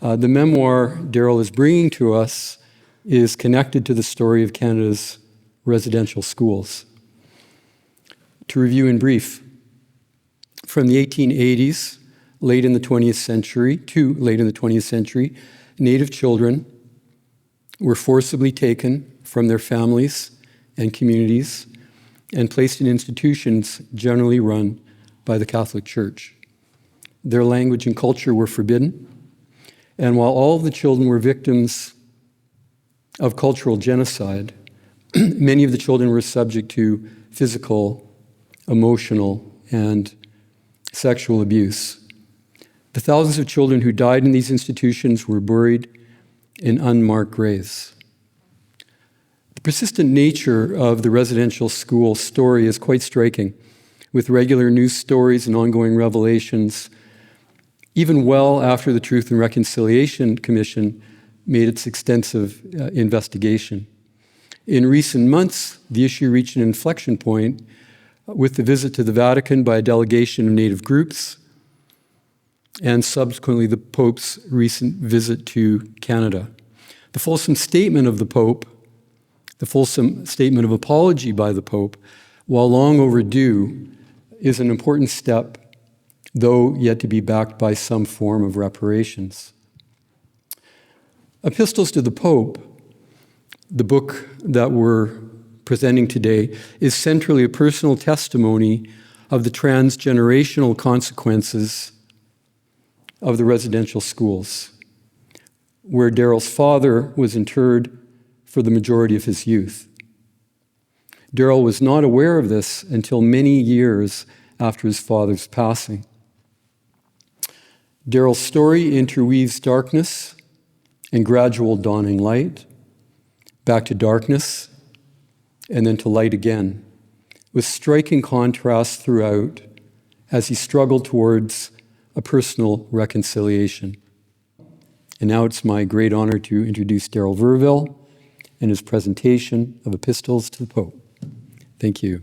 The memoir Daryl is bringing to us is connected to the story of Canada's residential schools. To review in brief, from the 1880s, late in the 20th century, Native children were forcibly taken from their families and communities and placed in institutions generally run by the Catholic Church. Their language and culture were forbidden, and while all of the children were victims of cultural genocide, many of the children were subject to physical, emotional, and sexual abuse. The thousands of children who died in these institutions were buried in unmarked graves. The persistent nature of the residential school story is quite striking, with regular news stories and ongoing revelations, even well after the Truth and Reconciliation Commission made its extensive investigation. In recent months, the issue reached an inflection point with the visit to the Vatican by a delegation of Native groups, and subsequently the Pope's recent visit to Canada. The fulsome statement of the Pope, the fulsome statement of apology by the Pope, while long overdue, is an important step, though yet to be backed by some form of reparations. Epistles to the Pope, the book that we're presenting today, is centrally a personal testimony of the transgenerational consequences of the residential schools, where Daryl's father was interred for the majority of his youth. Daryl was not aware of this until many years after his father's passing. Daryl's story interweaves darkness and gradual dawning light, back to darkness, and then to light again, with striking contrast throughout as he struggled towards a personal reconciliation. And now it's my great honor to introduce Daryl Verville and his presentation of Epistles to the Pope. Thank you.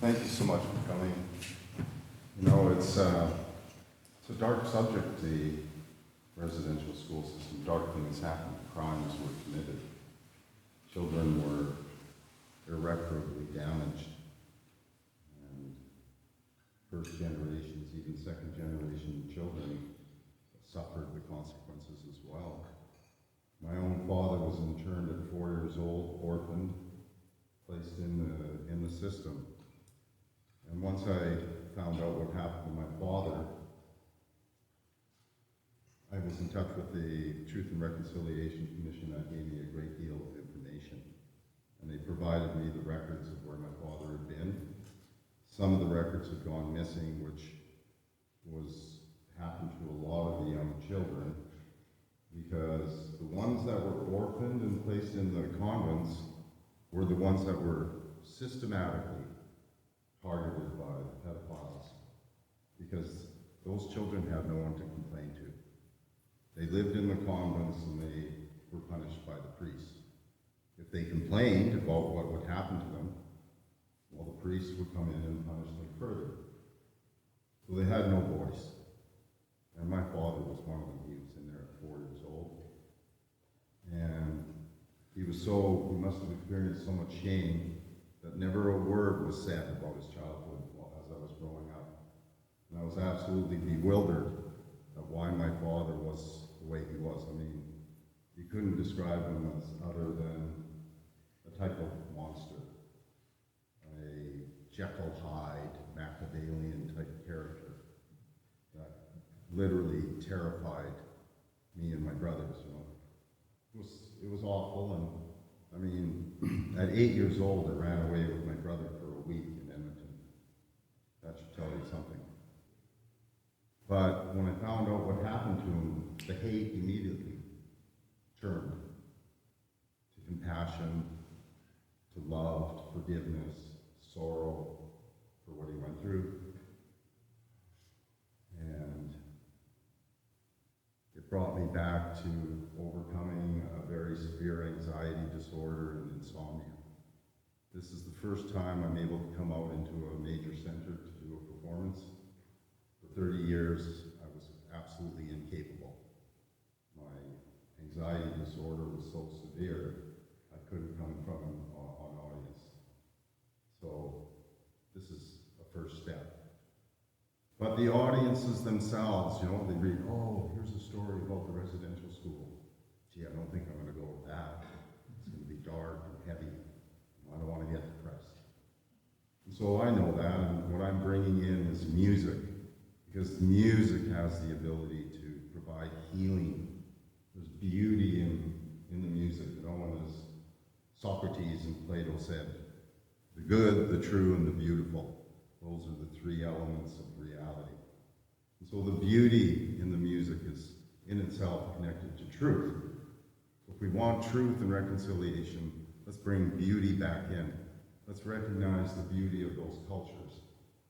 Thank you so much for coming. You know, it's a dark subject, the residential school system. Dark things happened. Crimes were committed. Children were irreparably damaged. And first generations, even second generation children suffered the consequences as well. My own father was interned at 4 years old, orphaned, placed in the system. And once I found out what happened to my father, I was in touch with the Truth and Reconciliation Commission. That gave me a great deal of information. And they provided me the records of where my father had been. Some of the records had gone missing, which happened to a lot of the young children, because the ones that were orphaned and placed in the convents were the ones that were systematically targeted by pedophiles, because those children had no one to complain to. They lived in the convents and they were punished by the priests. If they complained about what would happen to them, well, the priests would come in and punish them further. So they had no voice. And my father was one of them. He was in there at 4 years old. And he must have experienced so much shame that never a word was said about his childhood as I was growing up. And I was absolutely bewildered at why my father was the way he was. I mean, you couldn't describe him as other than a type of monster, a Jekyll Hyde, Machiavellian type character that literally terrified me and my brothers. You know, it was awful. And I mean, at 8 years old, I ran away with my brother for a week in Edmonton. That should tell you something. But when I found out what happened to him, the hate immediately turned to compassion, to love, to forgiveness, sorrow for what he went through. And it brought me me back to overcoming a very severe anxiety disorder and insomnia. This is the first time I'm able to come out into a major center to do a performance. For 30 years, I was absolutely incapable. My anxiety disorder was so severe, I couldn't come in front of an audience. So this is a first step. But the audiences themselves, they read, oh, here's a story about the residential school. Gee, I don't think I'm going to go with that. It's going to be dark and heavy. I don't want to get depressed. And so I know that, and what I'm bringing in is music, because music has the ability to provide healing. There's beauty in the music. As Socrates and Plato said, the good, the true, and the beautiful. Those are the three elements of reality. And so the beauty in the music is in itself connected to truth. So if we want truth and reconciliation, let's bring beauty back in. Let's recognize the beauty of those cultures.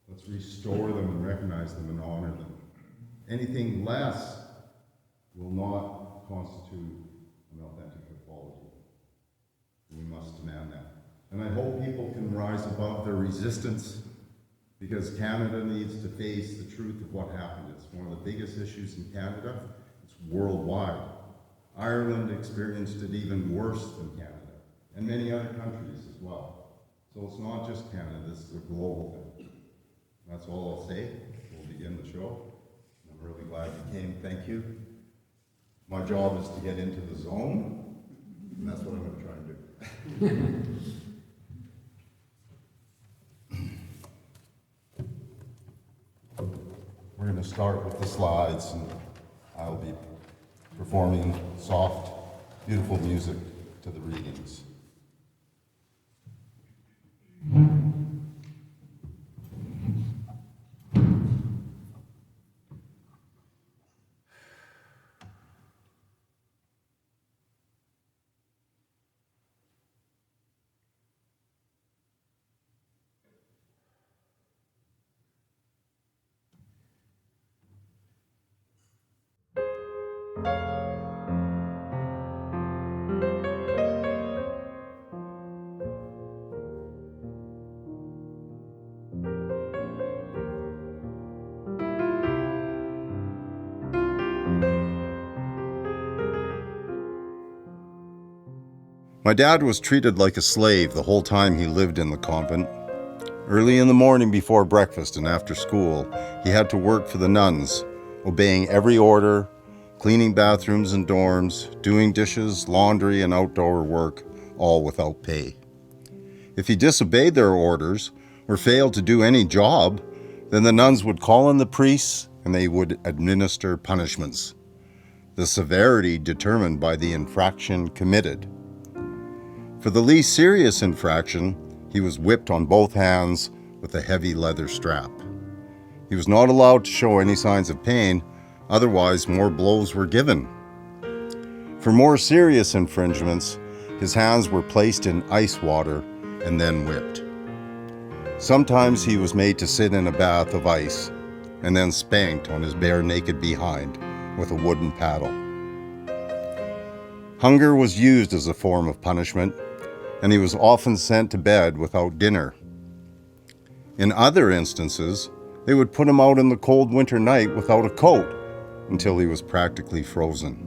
Let's restore them and recognize them and honor them. Anything less will not constitute an authentic apology. We must demand that. And I hope people can rise above their resistance, because Canada needs to face the truth of what happened. It's one of the biggest issues in Canada. It's worldwide. Ireland experienced it even worse than Canada, and many other countries as well. So it's not just Canada, this is a global thing. That's all I'll say. We'll begin the show. I'm really glad you came, thank you. My job is to get into the zone, and that's what I'm going to try and do. We're going to start with the slides, and I'll be performing soft, beautiful music to the readings. My dad was treated like a slave the whole time he lived in the convent. Early in the morning before breakfast and after school, he had to work for the nuns, obeying every order, cleaning bathrooms and dorms, doing dishes, laundry, and outdoor work, all without pay. If he disobeyed their orders or failed to do any job, then the nuns would call in the priests and they would administer punishments, the severity determined by the infraction committed. For the least serious infraction, he was whipped on both hands with a heavy leather strap. He was not allowed to show any signs of pain, otherwise more blows were given. For more serious infringements, his hands were placed in ice water and then whipped. Sometimes he was made to sit in a bath of ice and then spanked on his bare naked behind with a wooden paddle. Hunger was used as a form of punishment, and he was often sent to bed without dinner. In other instances, they would put him out in the cold winter night without a coat until he was practically frozen.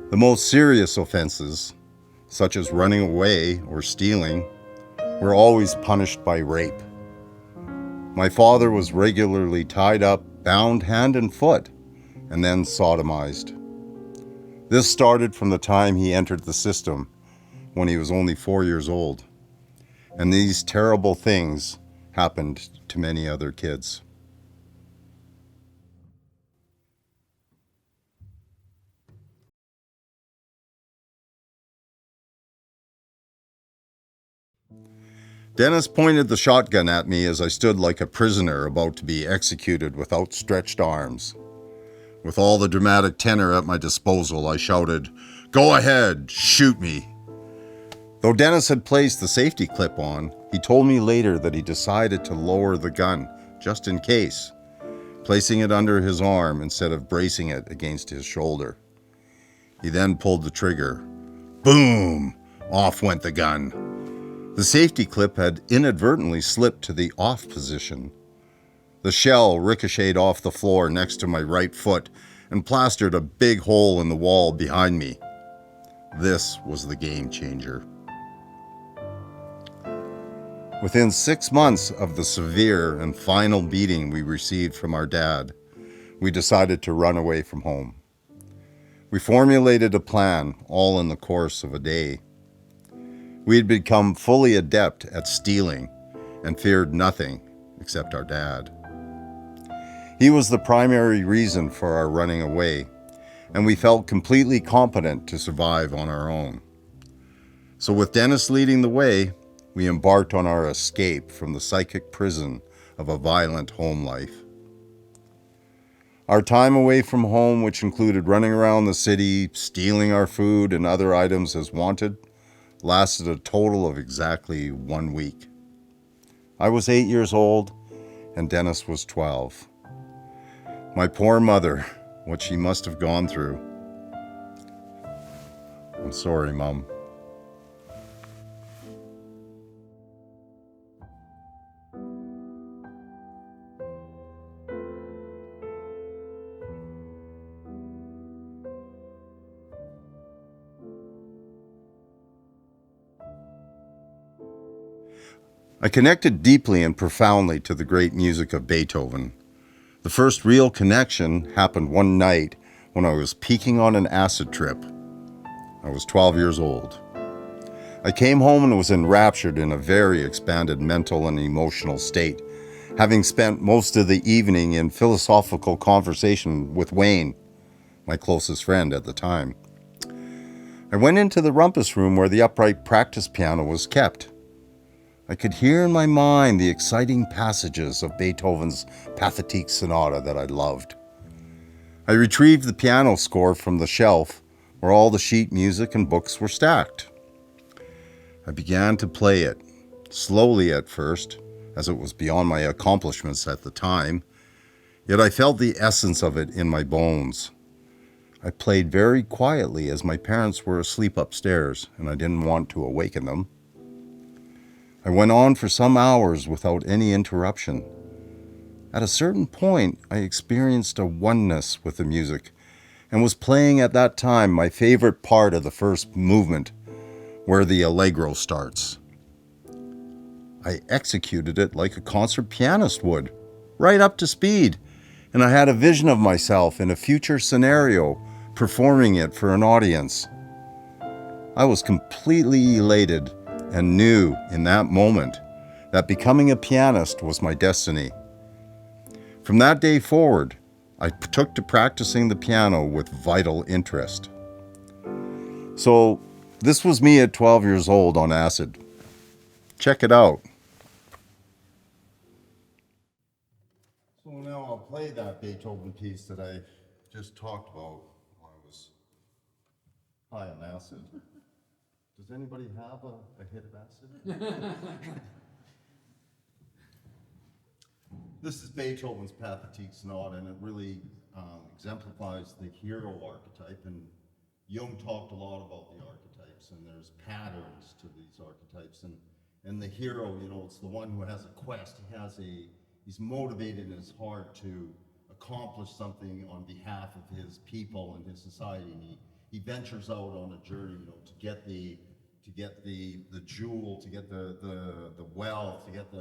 The most serious offenses, such as running away or stealing, were always punished by rape. My father was regularly tied up, bound hand and foot, and then sodomized. This started from the time he entered the system, when he was only 4 years old. And these terrible things happened to many other kids. Dennis pointed the shotgun at me as I stood like a prisoner about to be executed with outstretched arms. With all the dramatic tenor at my disposal, I shouted, "Go ahead, shoot me." Though Dennis had placed the safety clip on, he told me later that he decided to lower the gun, just in case. placing it under his arm instead of bracing it against his shoulder. He then pulled the trigger. Boom! Off went the gun. The safety clip had inadvertently slipped to the off position. The shell ricocheted off the floor next to my right foot and plastered a big hole in the wall behind me. This was the game changer. Within 6 months of the severe and final beating we received from our dad, we decided to run away from home. We formulated a plan, all in the course of a day. We had become fully adept at stealing and feared nothing except our dad. He was the primary reason for our running away, and we felt completely competent to survive on our own. So with Dennis leading the way, we embarked on our escape from the psychic prison of a violent home life. Our time away from home, which included running around the city, stealing our food and other items as wanted, lasted a total of exactly 1 week. I was 8 years old, and Dennis was 12. My poor mother, what she must have gone through. I'm sorry, Mom. I connected deeply and profoundly to the great music of Beethoven. The first real connection happened one night when I was peaking on an acid trip. I was 12 years old. I came home and was enraptured in a very expanded mental and emotional state, having spent most of the evening in philosophical conversation with Wayne, my closest friend at the time. I went into the rumpus room where the upright practice piano was kept. I could hear in my mind the exciting passages of Beethoven's Pathetique Sonata that I loved. I retrieved the piano score from the shelf where all the sheet music and books were stacked. I began to play it, slowly at first, as it was beyond my accomplishments at the time, yet I felt the essence of it in my bones. I played very quietly as my parents were asleep upstairs and I didn't want to awaken them. I went on for some hours without any interruption. At a certain point, I experienced a oneness with the music and was playing at that time my favorite part of the first movement, where the allegro starts. I executed it like a concert pianist would, right up to speed, and I had a vision of myself in a future scenario performing it for an audience. I was completely elated and knew in that moment that becoming a pianist was my destiny. From that day forward, I took to practicing the piano with vital interest. So this was me at 12 years old on acid. Check it out. So now I'll play that Beethoven piece that I just talked about while I was high on acid. Does anybody have a hit of acid? This is Beethoven's Pathetique Sonata, and it really exemplifies the hero archetype. And Jung talked a lot about the archetypes, and there's patterns to these archetypes. And the hero, it's the one who has a quest. He's motivated in his heart to accomplish something on behalf of his people and his society. And he ventures out on a journey, to get the jewel, to get the wealth, to get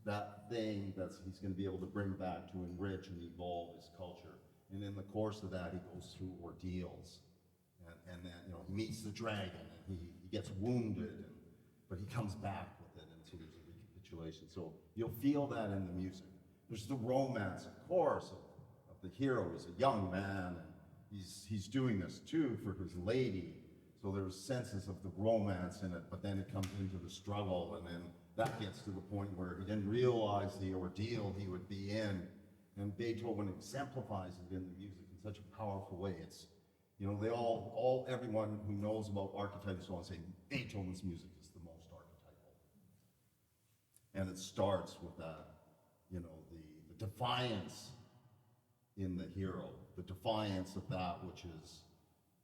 that thing that he's going to be able to bring back to enrich and evolve his culture. And in the course of that, he goes through ordeals, and then he meets the dragon, and he gets wounded, but he comes back with it, and so there's a recapitulation. So you'll feel that in the music. There's the romance, of course, of the hero. He's a young man, and he's doing this too for his lady. So there's senses of the romance in it, but then it comes into the struggle, and then that gets to the point where he didn't realize the ordeal he would be in, and Beethoven exemplifies it in the music in such a powerful way. It's, everyone who knows about archetypes will say Beethoven's music is the most archetypal, and it starts with that, the defiance in the hero, the defiance of that which is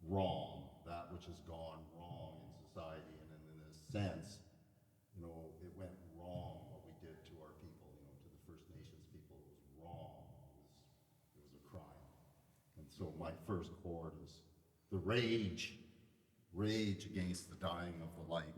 wrong, that which has gone wrong in society. And in a sense, it went wrong what we did to our people, to the First Nations people. It was wrong. It was a crime. And so my first chord is the rage against the dying of the light.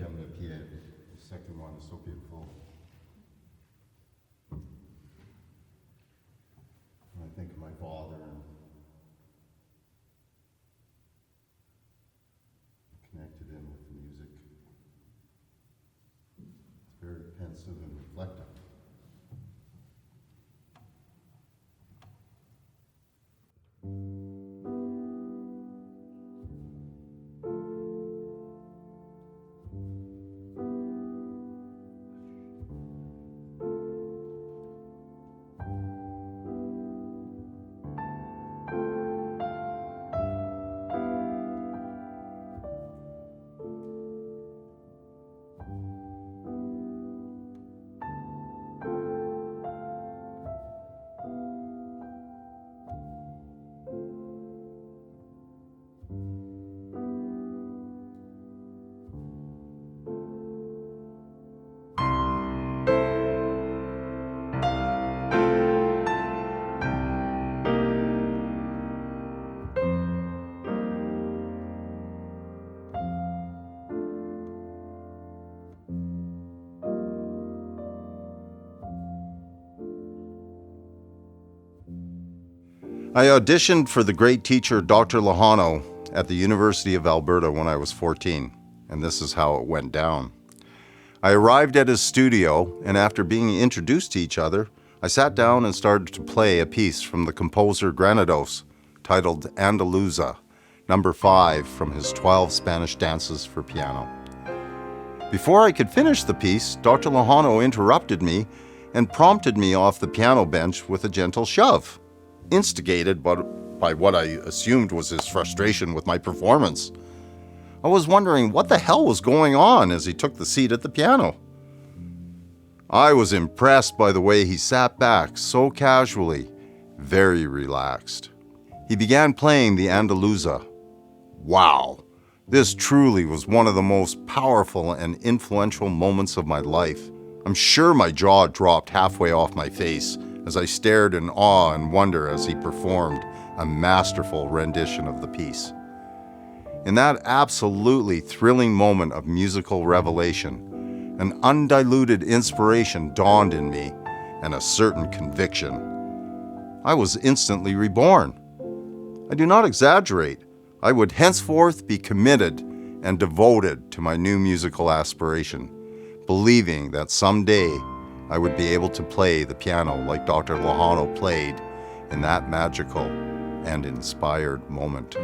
j'aime le pied. The second one is so beautiful. When I think of my father and connected in with the music, it's very pensive and reflective. I auditioned for the great teacher Dr. Lahano at the University of Alberta when I was 14, and this is how it went down. I arrived at his studio, and after being introduced to each other, I sat down and started to play a piece from the composer Granados titled Andaluza, number 5 from his 12 Spanish dances for piano. Before I could finish the piece, Dr. Lahano interrupted me and prompted me off the piano bench with a gentle shove, instigated by what I assumed was his frustration with my performance. I was wondering what the hell was going on as he took the seat at the piano. I was impressed by the way he sat back so casually, very relaxed. He began playing the Andaluza. Wow, this truly was one of the most powerful and influential moments of my life. I'm sure my jaw dropped halfway off my face as I stared in awe and wonder as he performed a masterful rendition of the piece. In that absolutely thrilling moment of musical revelation, an undiluted inspiration dawned in me and a certain conviction. I was instantly reborn. I do not exaggerate. I would henceforth be committed and devoted to my new musical aspiration, believing that someday I would be able to play the piano like Dr. Lahano played in that magical and inspired moment.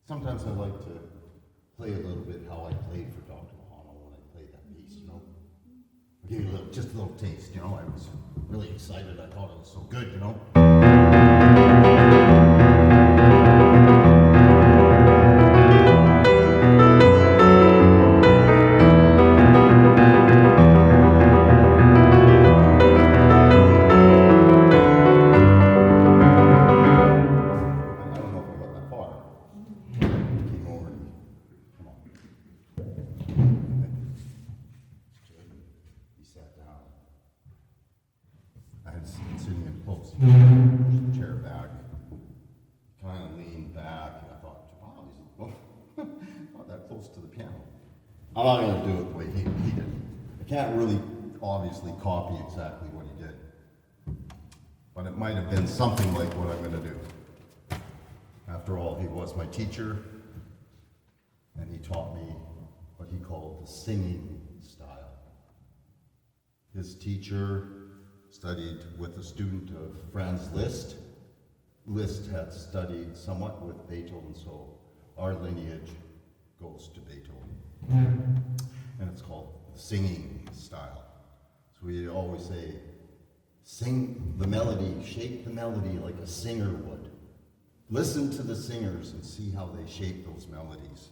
Sometimes I like to play a little bit how I played for Dr. Lahano when I played that piece, you know. I'll give you just a little taste, you know. I was really excited. I thought it was so good, you know. I don't know if I got that far. Came over and, come on. He sat down. I had sitting in close. He pushed the chair back, kind of leaned back, and I thought, wow, he's not that close to the piano. I'm not going to do it the way he did. I can't really obviously copy exactly what he did, but it might have been something like what I'm going to do. After all, he was my teacher, and he taught me what he called the singing His teacher studied with a student of Franz Liszt. Liszt had studied somewhat with Beethoven, so our lineage goes to Beethoven. And it's called singing style. So we always say, sing the melody, shape the melody like a singer would. Listen to the singers and see how they shape those melodies.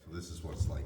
So this is what it's like.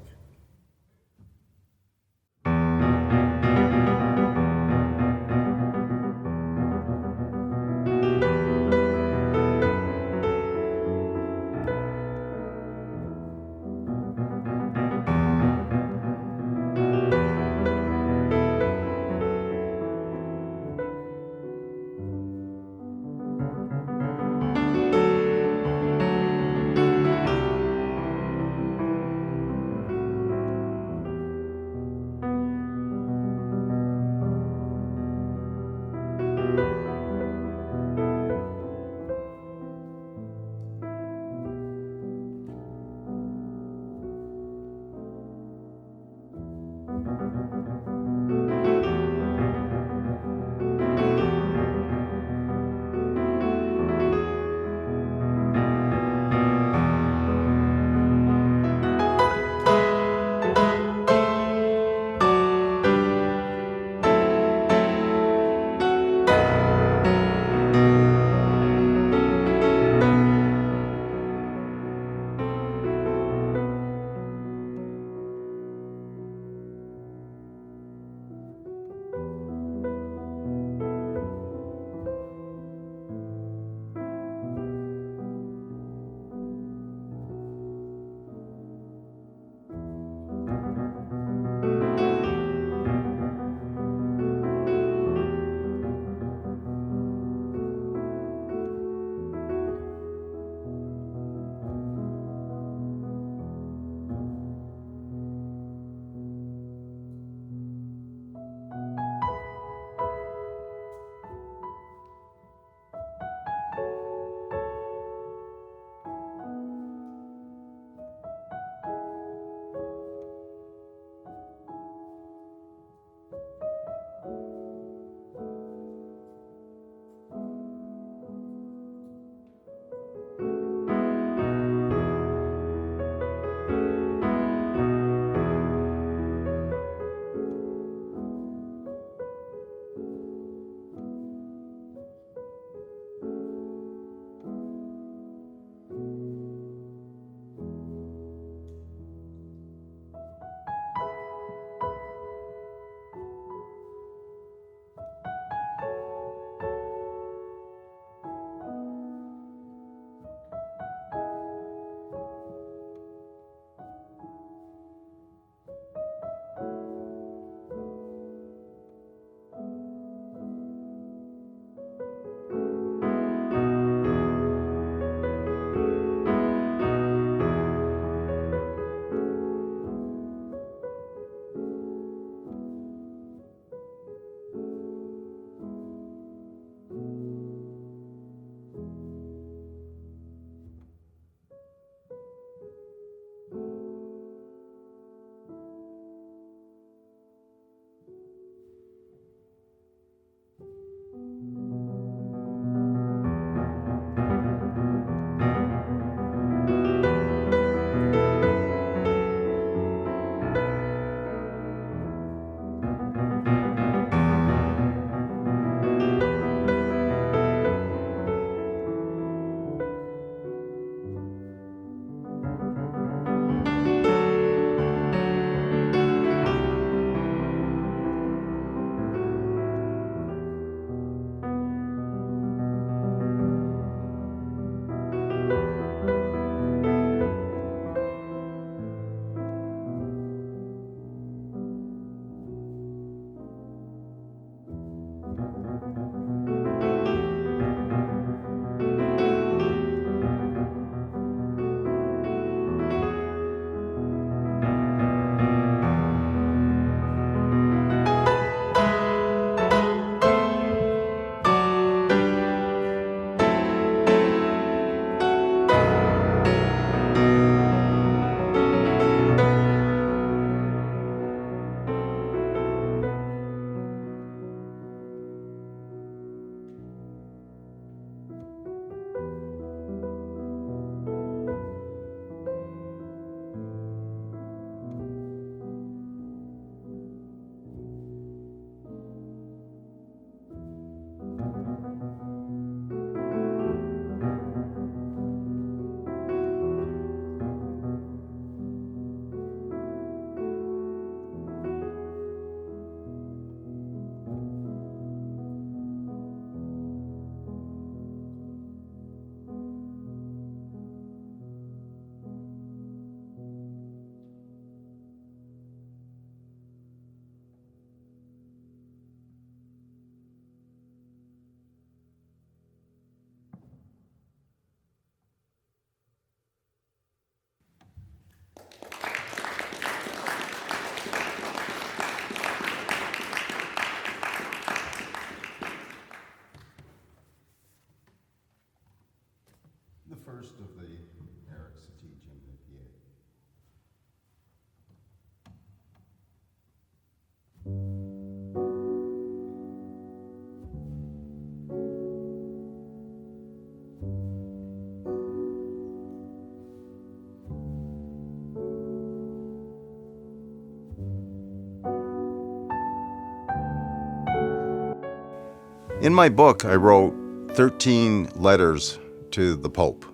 In my book, I wrote 13 letters to the Pope,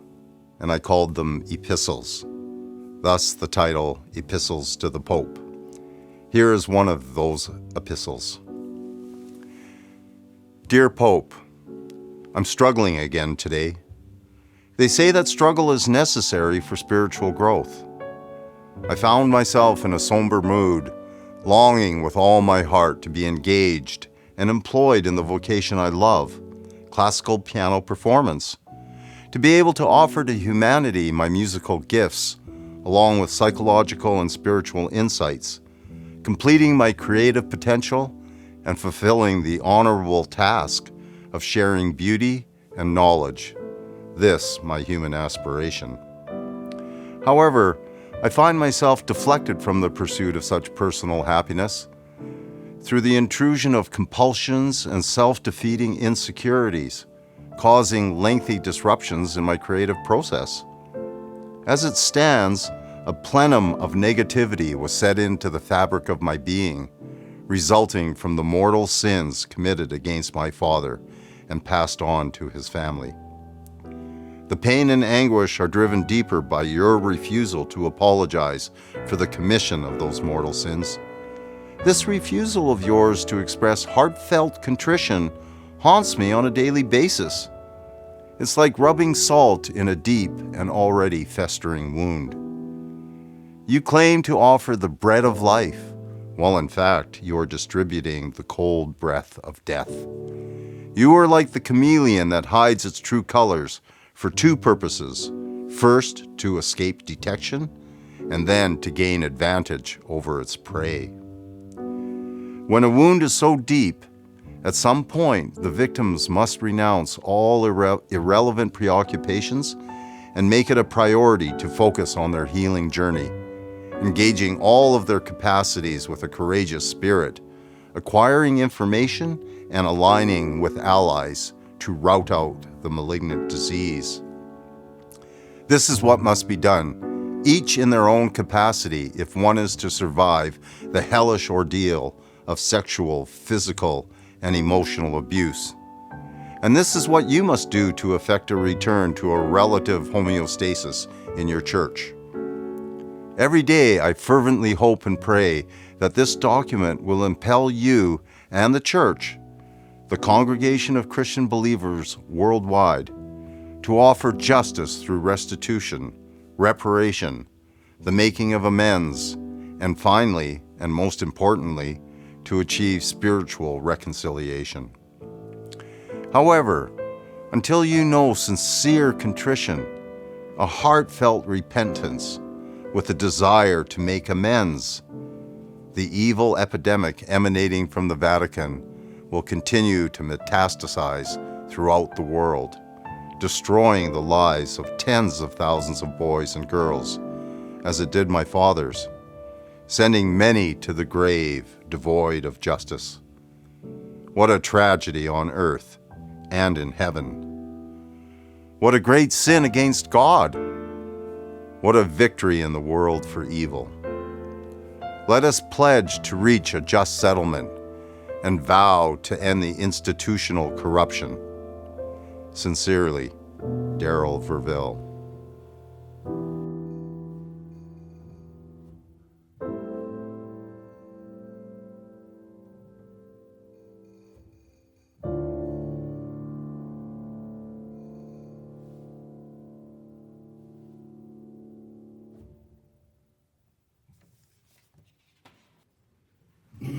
and I called them epistles. Thus the title, Epistles to the Pope. Here is one of those epistles. Dear Pope, I'm struggling again today. They say that struggle is necessary for spiritual growth. I found myself in a somber mood, longing with all my heart to be engaged and employed in the vocation I love, classical piano performance, to be able to offer to humanity my musical gifts, along with psychological and spiritual insights, completing my creative potential and fulfilling the honorable task of sharing beauty and knowledge. This, my human aspiration. However, I find myself deflected from the pursuit of such personal happiness through the intrusion of compulsions and self-defeating insecurities, causing lengthy disruptions in my creative process. As it stands, a plenum of negativity was set into the fabric of my being, resulting from the mortal sins committed against my father and passed on to his family. The pain and anguish are driven deeper by your refusal to apologize for the commission of those mortal sins. This refusal of yours to express heartfelt contrition haunts me on a daily basis. It's like rubbing salt in a deep and already festering wound. You claim to offer the bread of life, while in fact you are distributing the cold breath of death. You are like the chameleon that hides its true colors for two purposes. First, to escape detection, and then to gain advantage over its prey. When a wound is so deep, at some point the victims must renounce all irrelevant preoccupations and make it a priority to focus on their healing journey, engaging all of their capacities with a courageous spirit, acquiring information and aligning with allies to rout out the malignant disease. This is what must be done, each in their own capacity, if one is to survive the hellish ordeal of sexual, physical, and emotional abuse. And this is what you must do to effect a return to a relative homeostasis in your church. Every day I fervently hope and pray that this document will impel you and the church, the congregation of Christian believers worldwide, to offer justice through restitution, reparation, the making of amends, and finally, and most importantly, to achieve spiritual reconciliation. However, until you know sincere contrition, a heartfelt repentance with a desire to make amends, the evil epidemic emanating from the Vatican will continue to metastasize throughout the world, destroying the lives of tens of thousands of boys and girls, as it did my father's, sending many to the grave devoid of justice. What a tragedy on earth and in heaven. What a great sin against God. What a victory in the world for evil. Let us pledge to reach a just settlement and vow to end the institutional corruption. Sincerely, Darrell Verville.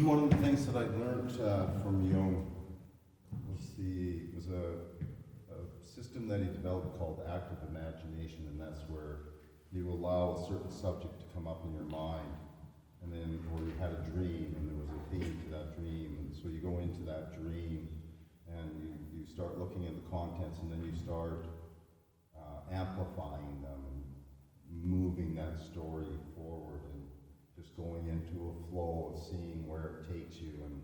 One of the things that I learned from Jung was a system that he developed called active imagination, and that's where you allow a certain subject to come up in your mind, and then, or you had a dream, and there was a theme to that dream, and so you go into that dream, and you start looking at the contents, and then you start amplifying them, and moving that story forward, and just going into a flow of seeing where it takes you, and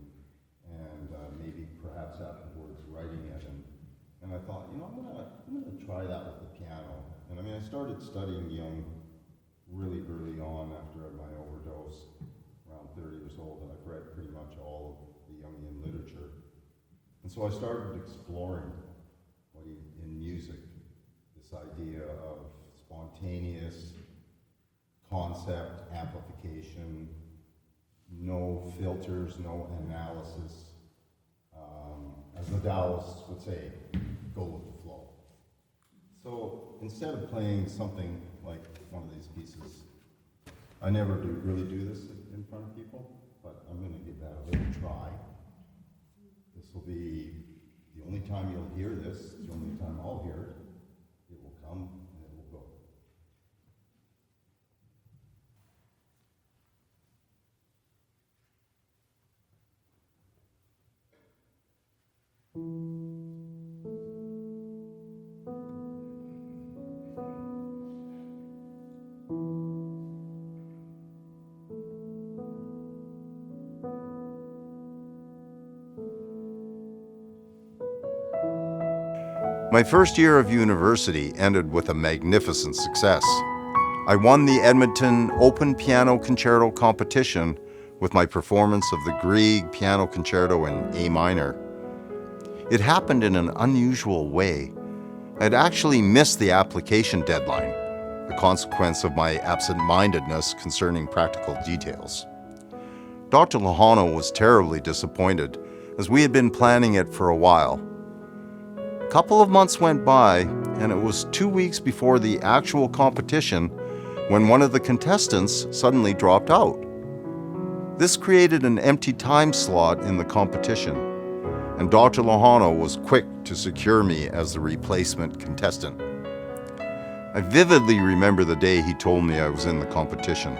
maybe perhaps afterwards writing it. And I thought, I'm gonna try that with the piano. And I started studying Jung really early on after my overdose, around 30 years old, and I've read pretty much all of the Jungian literature. And so I started exploring in music, this idea of spontaneous concept amplification, no filters, no analysis. As the Taoists would say, go with the flow. So instead of playing something like one of these pieces, I never really do this in front of people, but I'm going to give that a little try. This will be the only time you'll hear this, the only time I'll hear it. It will come and it will go. My first year of university ended with a magnificent success. I won the Edmonton Open Piano Concerto competition with my performance of the Grieg Piano Concerto in A minor. It happened in an unusual way. I'd actually missed the application deadline, a consequence of my absent-mindedness concerning practical details. Dr. Lehano was terribly disappointed, as we had been planning it for a while. A couple of months went by, and it was 2 weeks before the actual competition when one of the contestants suddenly dropped out. This created an empty time slot in the competition, and Dr. Lehano was quick to secure me as the replacement contestant. I vividly remember the day he told me I was in the competition.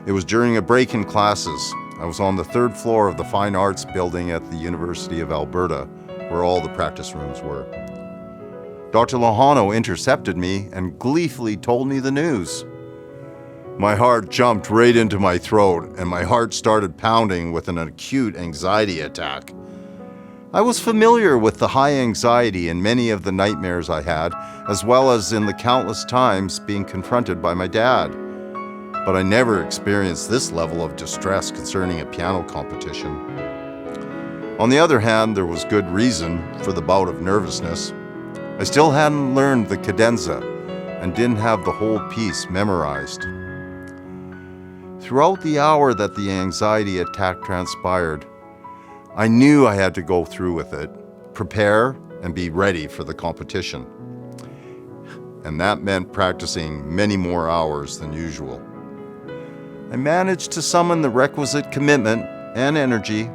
It was during a break in classes. I was on the third floor of the Fine Arts building at the University of Alberta, where all the practice rooms were. Dr. Lehano intercepted me and gleefully told me the news. My heart jumped right into my throat, and my heart started pounding with an acute anxiety attack. I was familiar with the high anxiety in many of the nightmares I had, as well as in the countless times being confronted by my dad. But I never experienced this level of distress concerning a piano competition. On the other hand, there was good reason for the bout of nervousness. I still hadn't learned the cadenza and didn't have the whole piece memorized. Throughout the hour that the anxiety attack transpired, I knew I had to go through with it, prepare, and be ready for the competition. And that meant practicing many more hours than usual. I managed to summon the requisite commitment and energy,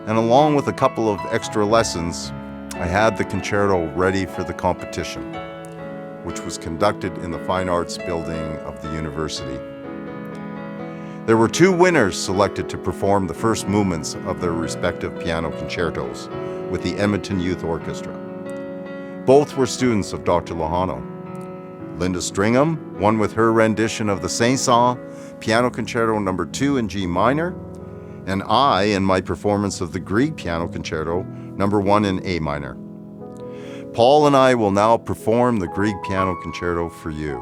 and along with a couple of extra lessons, I had the concerto ready for the competition, which was conducted in the Fine Arts building of the university. There were 2 winners selected to perform the first movements of their respective piano concertos with the Edmonton Youth Orchestra. Both were students of Dr. Lehano. Linda Stringham won with her rendition of the Saint-Saëns Piano Concerto No. 2 in G minor, and I in my performance of the Grieg Piano Concerto No. 1 in A minor. Paul and I will now perform the Grieg Piano Concerto for you.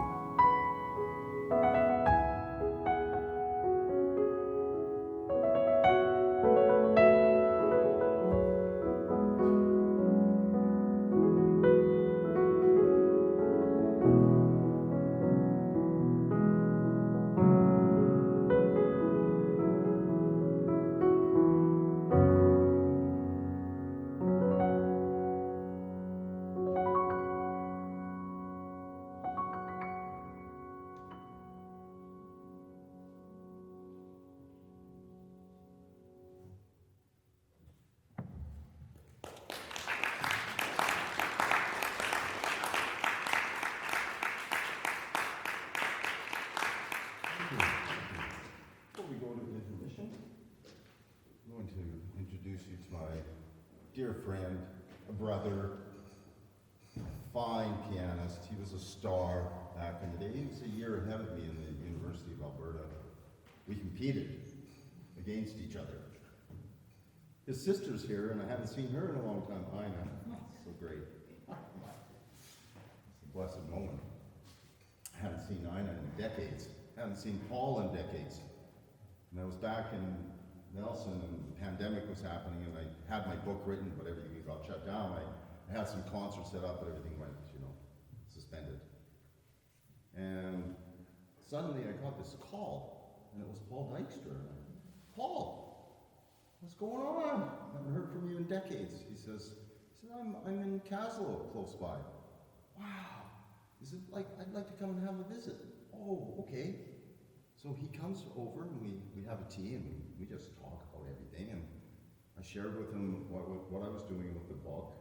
Before we go to intermission, I'm going to introduce you to my dear friend, a brother, fine pianist. He was a star back in the day. He was a year ahead of me in the University of Alberta. We competed against each other. His sister's here, and I haven't seen her in a long time. Ina, so great. It's a blessed moment. I haven't seen Ina in decades. I haven't seen Paul in decades. And I was back in Nelson, and the pandemic was happening, and I had my book written, but everything got shut down. I had some concerts set up, but everything went, suspended. And suddenly I got this call, and it was Paul Dykstra. And Paul, what's going on? I haven't heard from you in decades. He says, I'm in Caslow, close by. Wow. He said, I'd like to come and have a visit. Oh, okay. So he comes over, and we have a tea, and we just talk about everything. And I shared with him what I was doing with the book,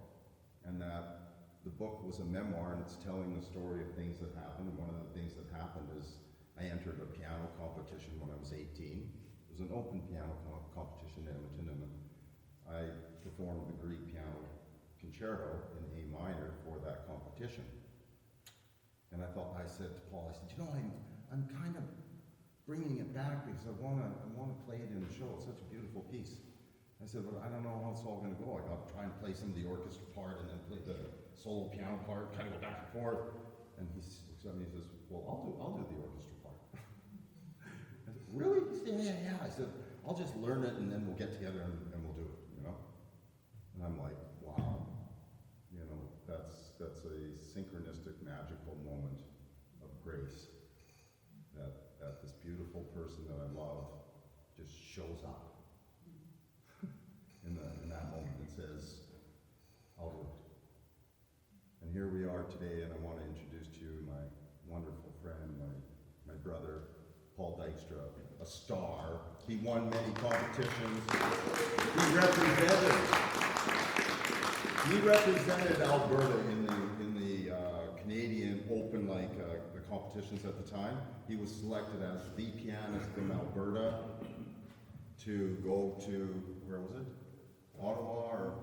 and that the book was a memoir, and it's telling the story of things that happened. One of the things that happened is I entered a piano competition when I was 18. It was an open piano competition in Edmonton, and I performed the Greek piano concerto in A minor for that competition. And I said to Paul, I'm kind of bringing it back because I want to play it in the show. It's such a beautiful piece. I said, but I don't know how it's all going to go. I got to try and play some of the orchestra part and then play the solo piano part, kind of go back and forth. And he looks at me and says, well, I'll do the orchestra part. I said, really? He said, yeah. I said, I'll just learn it and then we'll get together and we'll do it, And I'm like, wow. That's a synchronistic, magical moment of grace that this beautiful person that I love just shows up in that moment and says, I'll do it. And here we are today, and I want to introduce to you my wonderful friend, my brother, Paul Dykstra, a star. He won many competitions. He represented Alberta in the Canadian Open, the competitions at the time. He was selected as the pianist from Alberta to go to, where was it? Ottawa, or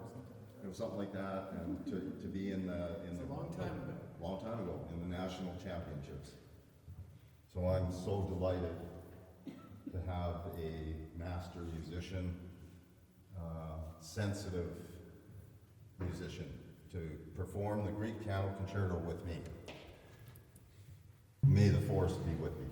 it was something like that, and to be in the long time ago in the national championships. So I'm so delighted to have a master musician, sensitive musician, to perform the Greek piano concerto with me. May the force be with me.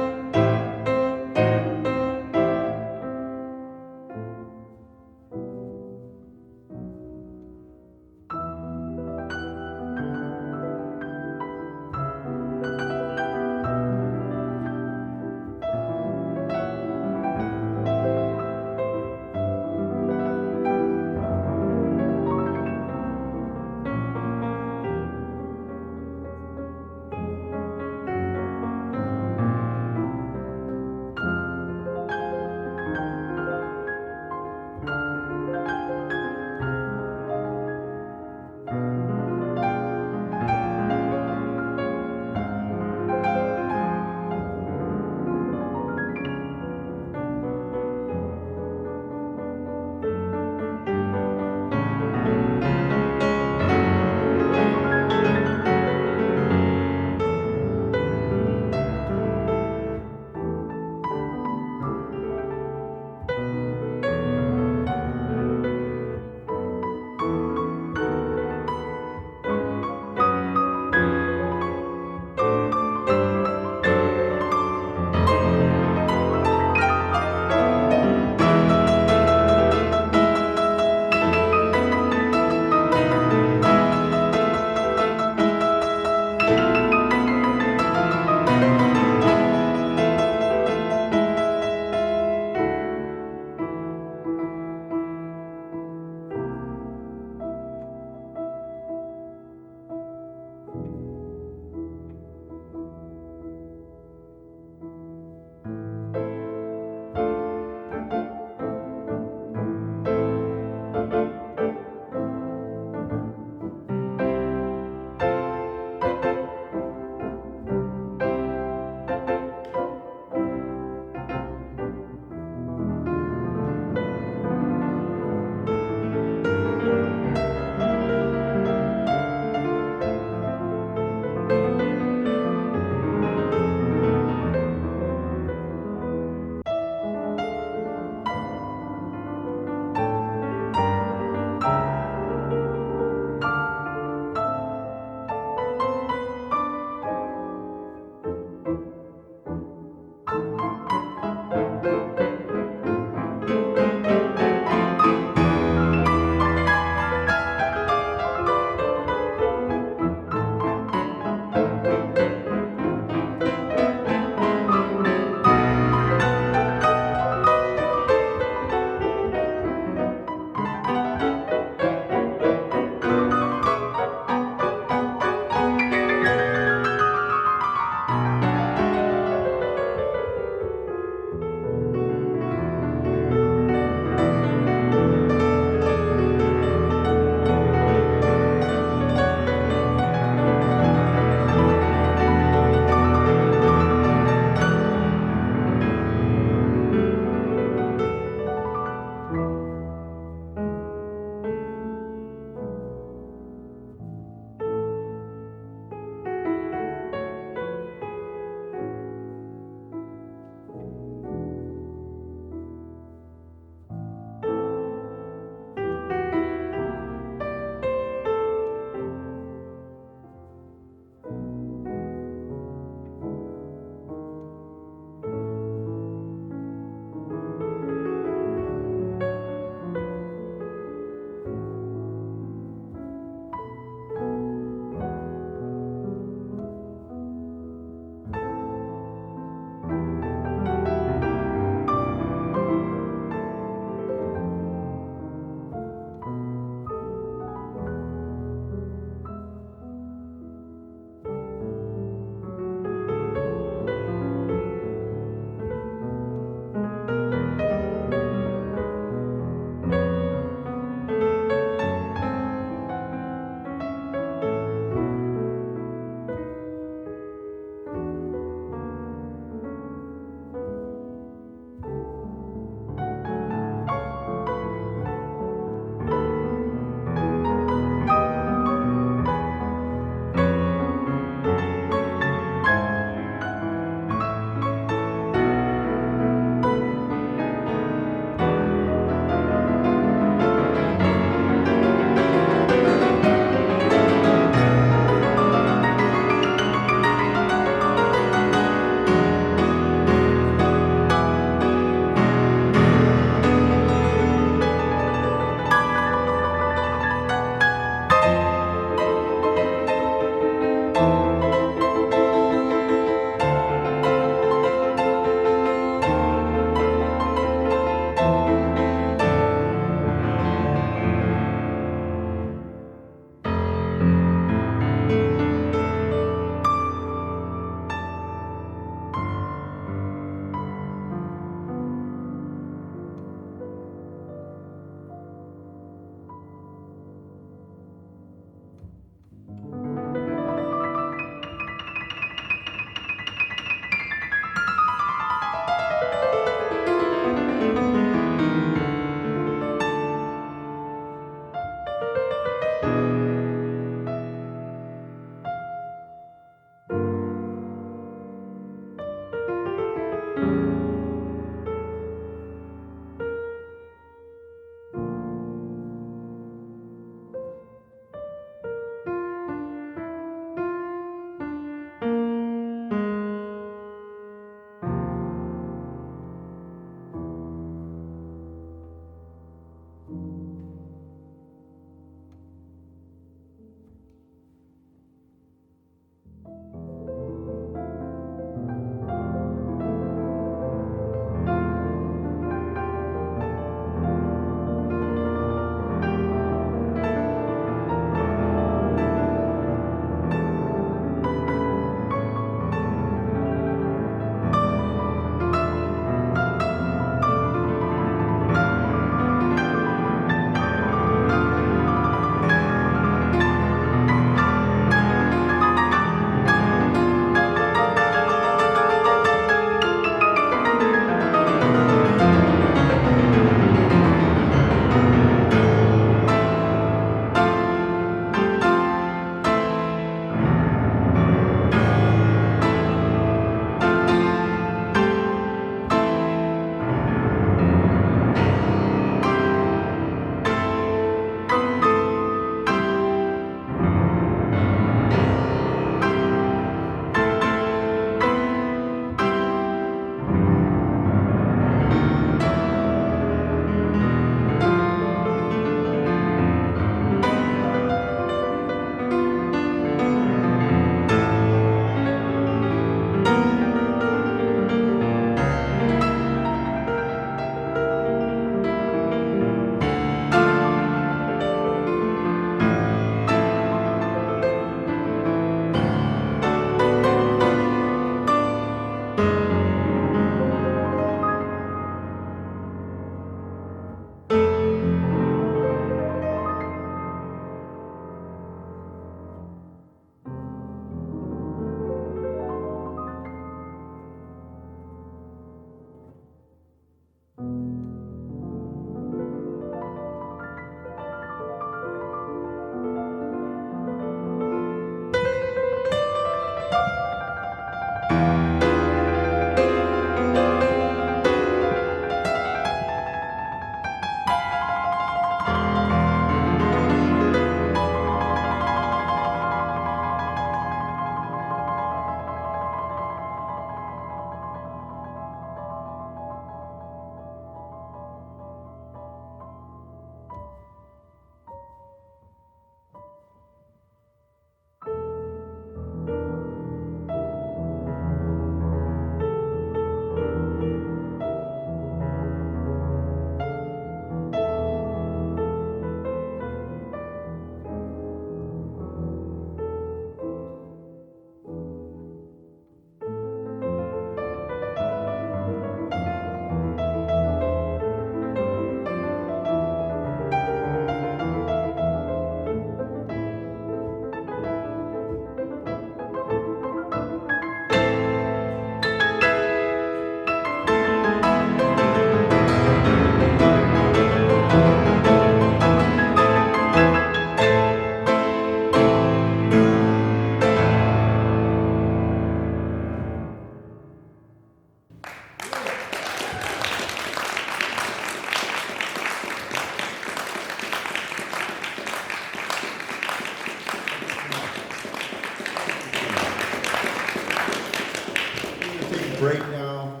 break now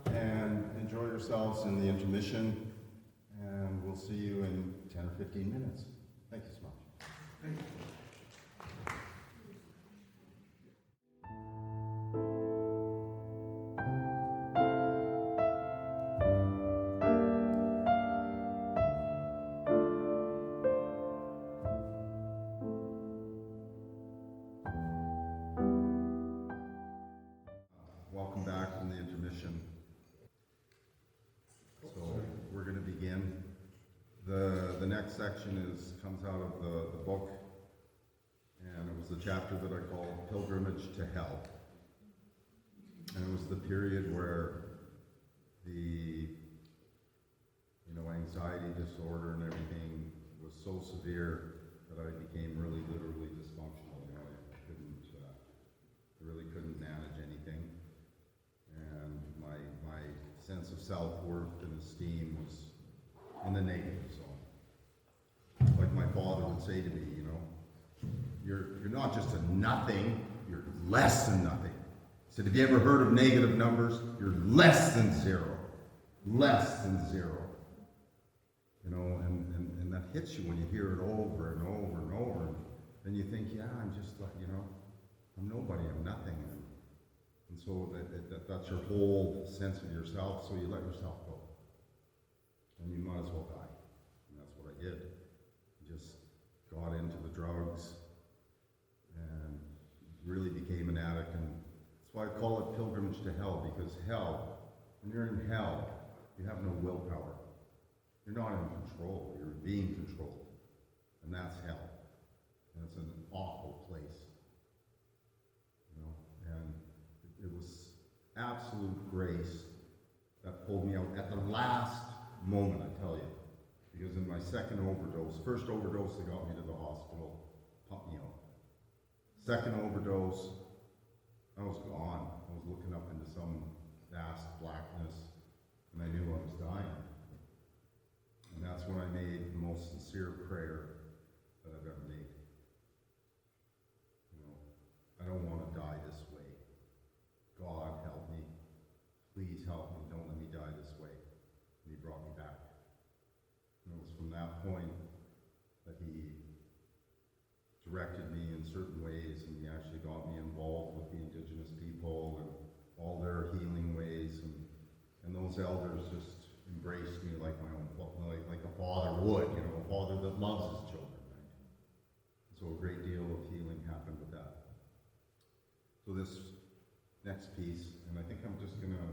and enjoy yourselves in the intermission, and we'll see you in 10 or 15 minutes. Thank you so much. Welcome back from the intermission. So we're going to begin. The next section comes out of the book, and it was the chapter that I called Pilgrimage to Hell. And it was the period where the anxiety disorder and everything was so severe that I became really literally dysfunctional. I really couldn't manage anything. And my sense of self-worth and esteem was in the negative zone. Like my father would say to me, you're not just a nothing, you're less than nothing. He said, have you ever heard of negative numbers? You're less than zero. Less than zero. And that hits you when you hear it over and over and over. And you think, yeah, I'm just like, I'm nobody, I'm nothing. And so that's your whole sense of yourself, so you let yourself go. And you might as well die. And that's what I did. Just got into the drugs and really became an addict. And that's why I call it pilgrimage to hell, because hell, when you're in hell, you have no willpower. You're not in control, you're being controlled. And that's hell. And it's an awful place. And it was absolute grace that pulled me out at the last moment, I tell you. Because in my second overdose, first overdose, they got me to the hospital, pumped me out. Second overdose, I was gone. I was looking up into some vast blackness, and I knew I was dying. And that's when I made the most sincere prayer that I've ever made. I don't want to die this way. God, help me. Please help me. Don't let me die this way. And he brought me back. And it was from that point that he directed me in certain ways, and he actually got me involved with the Indigenous people and all their healing ways. And those elders just embraced me like my own, like a father would, a father that loves his children. Right? So a great deal of healing happened with that. So this next piece, and I think I'm just going to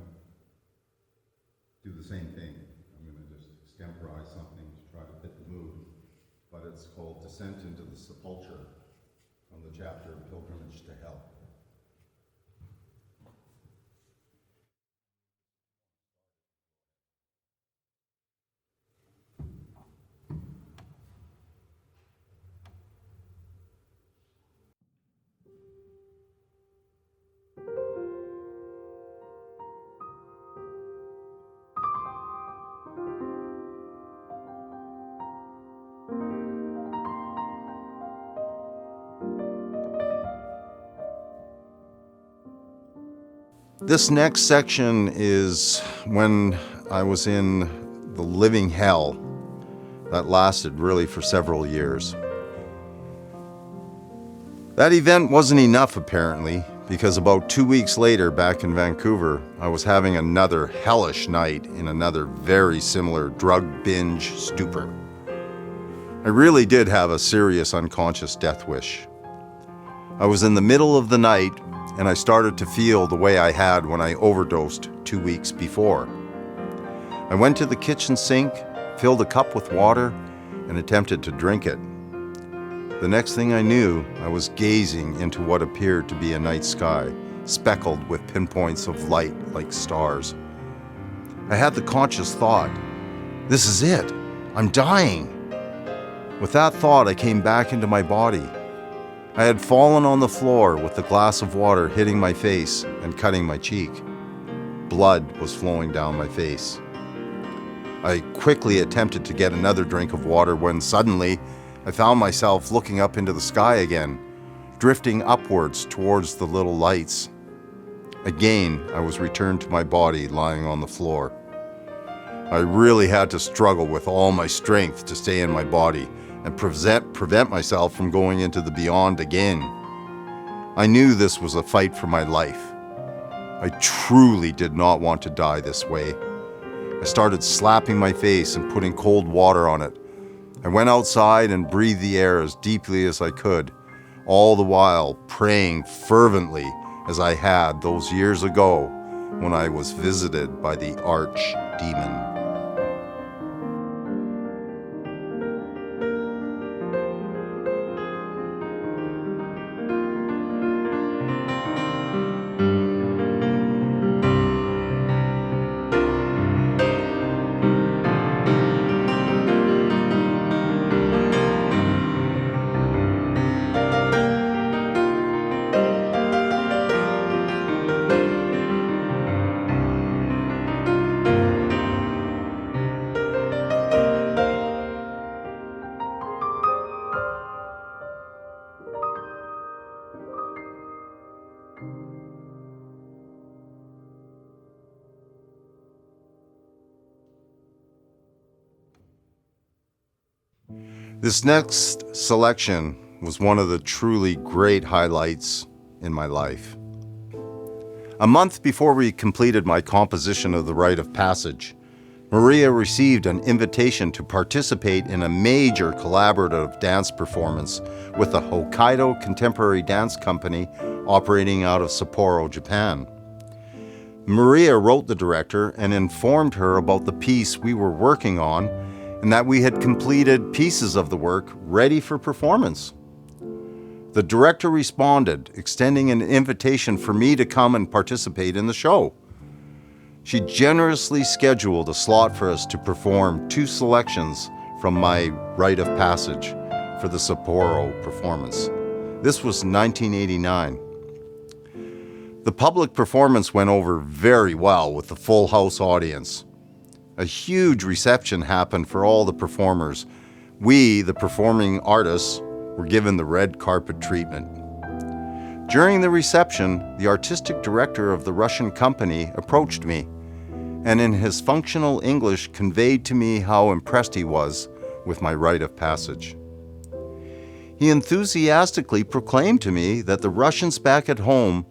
do the same thing. I'm going to just extemporize something to try to fit the mood. But it's called Descent into the Sepulchre, from the chapter Pilgrimage to Hell. This next section is when I was in the living hell that lasted really for several years. That event wasn't enough, apparently, because about 2 weeks later, back in Vancouver, I was having another hellish night in another very similar drug binge stupor. I really did have a serious unconscious death wish. I was in the middle of the night, and I started to feel the way I had when I overdosed 2 weeks before. I went to the kitchen sink, filled a cup with water, and attempted to drink it. The next thing I knew, I was gazing into what appeared to be a night sky, speckled with pinpoints of light like stars. I had the conscious thought, this is it, I'm dying. With that thought, I came back into my body. I had fallen on the floor with the glass of water hitting my face and cutting my cheek. Blood was flowing down my face. I quickly attempted to get another drink of water when suddenly I found myself looking up into the sky again, drifting upwards towards the little lights. Again, I was returned to my body lying on the floor. I really had to struggle with all my strength to stay in my body and prevent myself from going into the beyond again. I knew this was a fight for my life. I truly did not want to die this way. I started slapping my face and putting cold water on it. I went outside and breathed the air as deeply as I could, all the while praying fervently as I had those years ago when I was visited by the arch-demon. This next selection was one of the truly great highlights in my life. A month before we completed my composition of The Rite of Passage, Maria received an invitation to participate in a major collaborative dance performance with the Hokkaido Contemporary Dance Company operating out of Sapporo, Japan. Maria wrote the director and informed her about the piece we were working on and that we had completed pieces of the work ready for performance. The director responded, extending an invitation for me to come and participate in the show. She generously scheduled a slot for us to perform 2 selections from my Rite of Passage for the Sapporo performance. This was 1989. The public performance went over very well with the full house audience. A huge reception happened for all the performers. We, the performing artists, were given the red carpet treatment. During the reception, the artistic director of the Russian company approached me, and in his functional English conveyed to me how impressed he was with my Rite of Passage. He enthusiastically proclaimed to me that the Russians back at home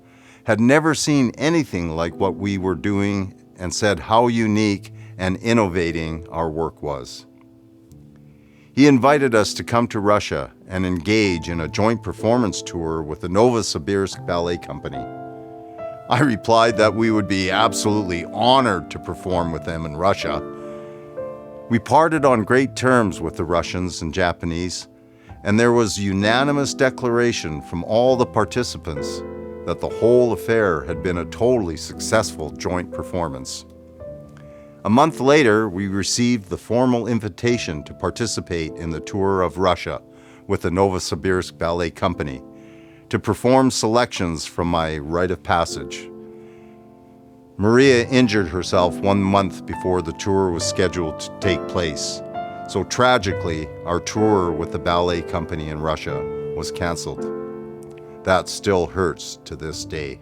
had never seen anything like what we were doing and said how unique and innovating our work was. He invited us to come to Russia and engage in a joint performance tour with the Novosibirsk Ballet Company. I replied that we would be absolutely honored to perform with them in Russia. We parted on great terms with the Russians and Japanese, and there was unanimous declaration from all the participants that the whole affair had been a totally successful joint performance. A month later, we received the formal invitation to participate in the tour of Russia with the Novosibirsk Ballet Company to perform selections from my Rite of Passage. Maria injured herself 1 month before the tour was scheduled to take place, so tragically, our tour with the ballet company in Russia was canceled. That still hurts to this day.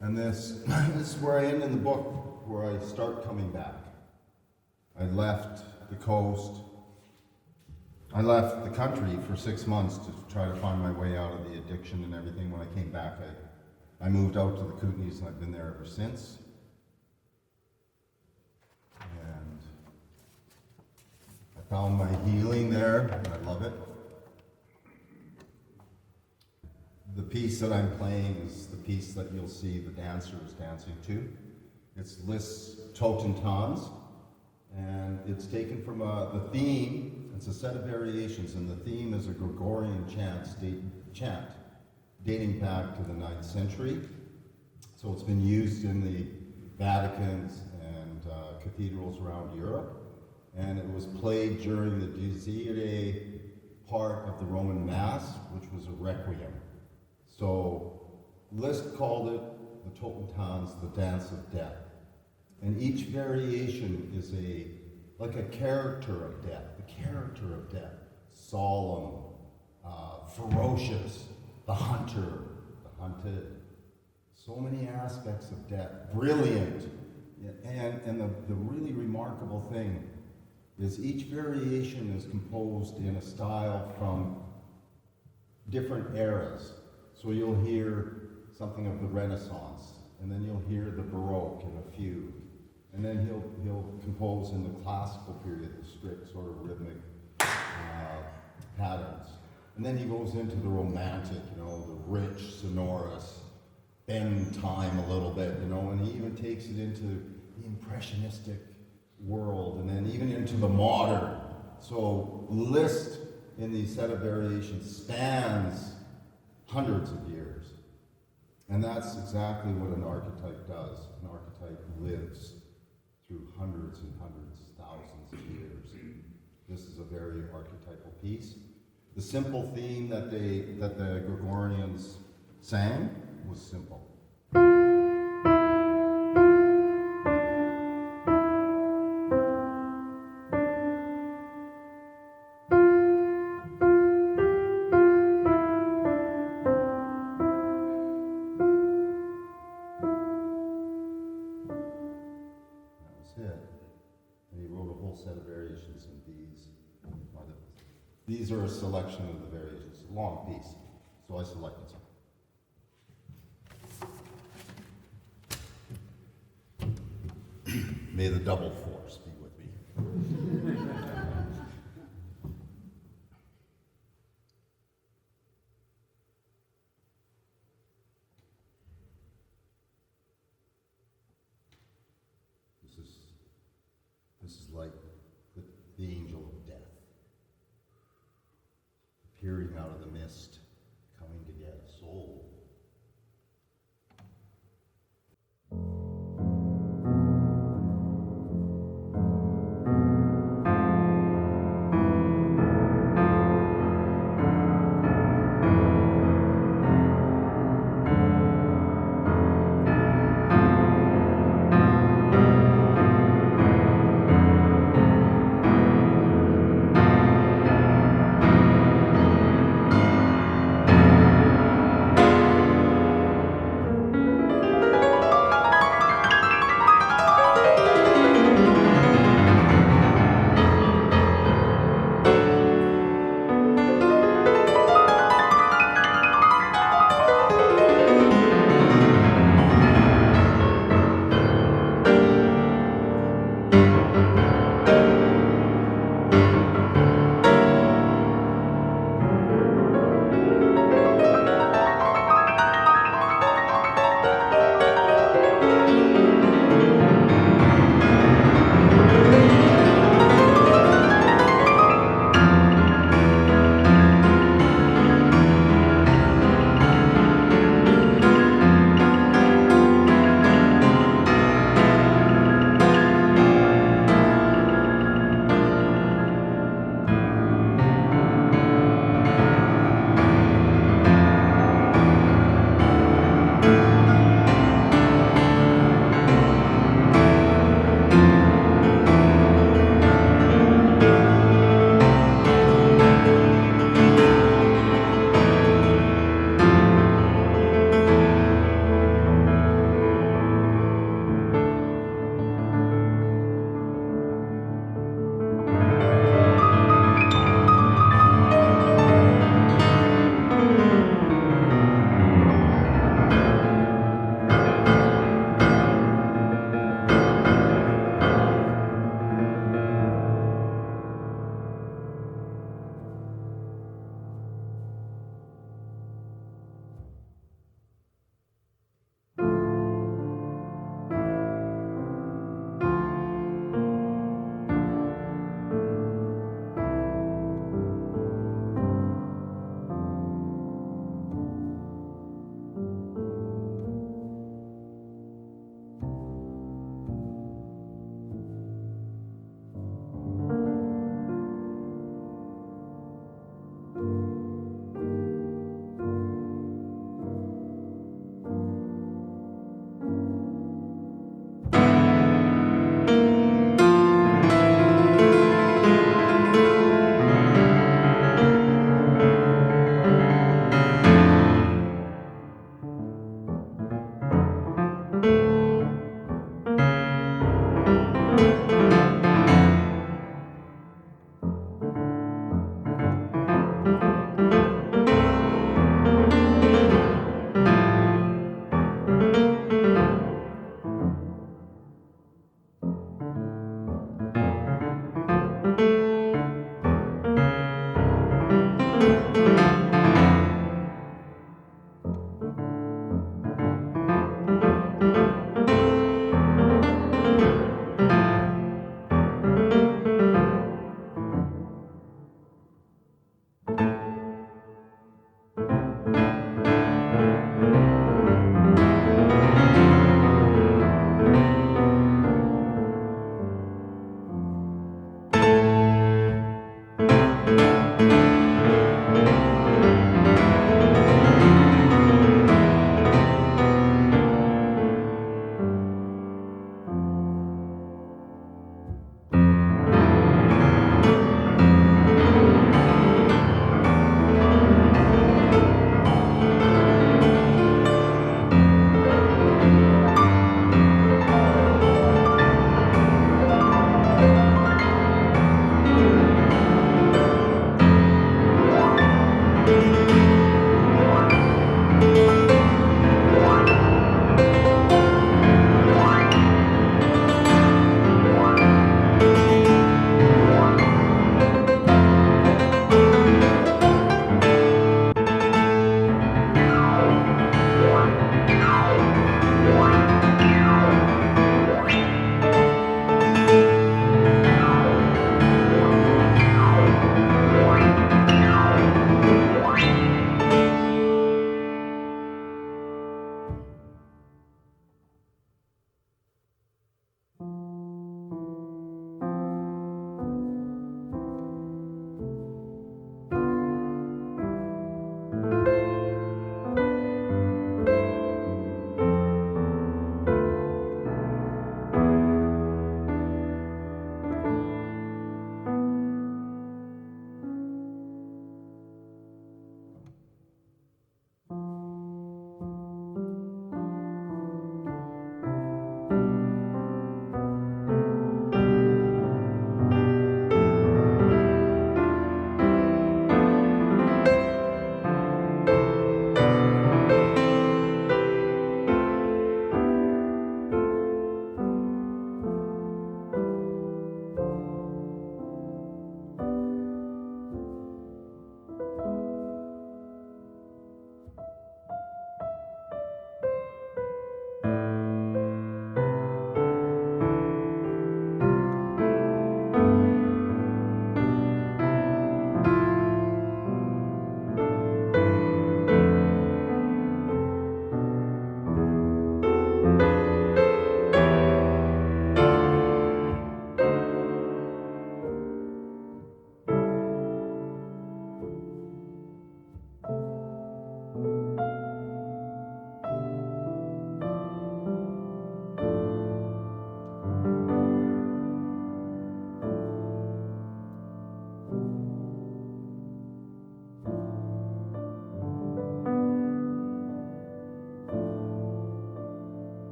And this is where I end in the book, where I start coming back. I left the coast. I left the country for 6 months to try to find my way out of the addiction and everything. When I came back, I moved out to the Kootenays, and I've been there ever since. And I found my healing there, and I love it. The piece that I'm playing is the piece that you'll see the dancers dancing to. It's Liszt Totentanz, and it's taken from the theme. It's a set of variations, and the theme is a Gregorian chant dating back to the 9th century. So it's been used in the Vaticans and cathedrals around Europe, and it was played during the Desire part of the Roman Mass, which was a requiem. So Liszt called it the Totentanz, the dance of death. And each variation is like a character of death, the character of death. Solemn, ferocious, the hunter, onto so many aspects of death. Brilliant. And the really remarkable thing is each variation is composed in a style from different eras. So you'll hear something of the Renaissance, and then you'll hear the Baroque in a few, and then he'll compose in the classical period, the strict sort of rhythmic patterns. And then he goes into the romantic, the rich, sonorous, bend time a little bit, and he even takes it into the impressionistic world, and then even into the modern. So Liszt in these set of variations spans hundreds of years. And that's exactly what an archetype does. An archetype lives through hundreds and hundreds, thousands of years. This is a very archetypal piece. The simple theme that the Gregorians sang was simple. Set of variations, and these are a selection of the variations. It's a long piece, so I selected some. May the double force be with me. This is like the angel of death, appearing out of the mist, coming to get a soul.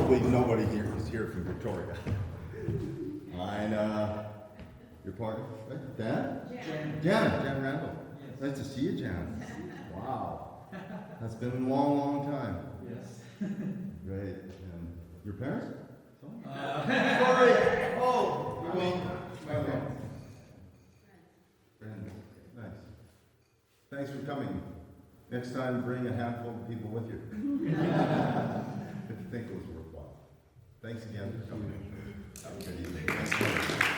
probably nobody here is here from Victoria. Your partner, right? Dan? Jan Randall. Nice to see you, Jan. Wow. That's been a long, long time. Yes. Great. And your parents? Sorry. Oh, Okay. Friends. Nice. Thanks for coming. Next time, bring a handful of people with you. If you think it was worthwhile. Thanks again for coming. Have a good evening.